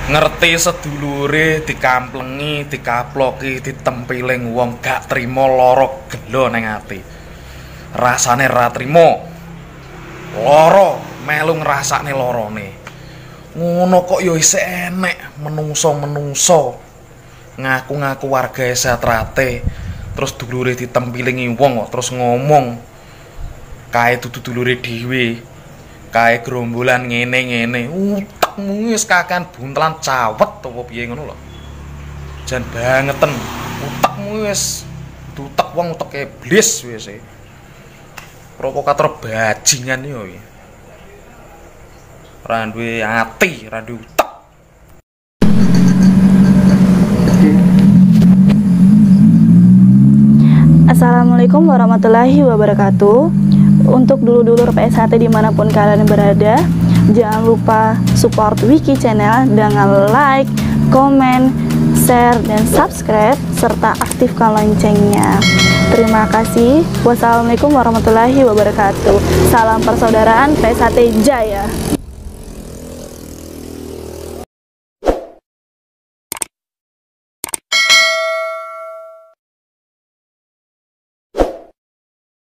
Ngerti sedulure dikamplengi, dikaploki, ditempiling wong gak trimo lara gelo ning ati. Rasane ra trimo. Lara melu ngrasakne larane. Ngono kok ya isih enek menungso-menungso ngaku-ngaku warga Setrate, terus dulure ditempilingi wong kok terus ngomong kae dudu dulure dhewe, kae gerombolan ngene-ngene. Utekmu wis kakan buntelan cawet apa piye ngono lho. Jan bangeten. Utekmu wis utek wong utek iblis wis e. Provokator bajingan yo iki. Ora duwe ati, ora duwe utek. Assalamualaikum warahmatullahi wabarakatuh. Untuk dulur-dulur PSHT dimanapun kalian berada, jangan lupa support Wiki Channel dengan like, komen, share, dan subscribe, serta aktifkan loncengnya. Terima kasih. Wassalamualaikum warahmatullahi wabarakatuh. Salam persaudaraan PSHT Jaya.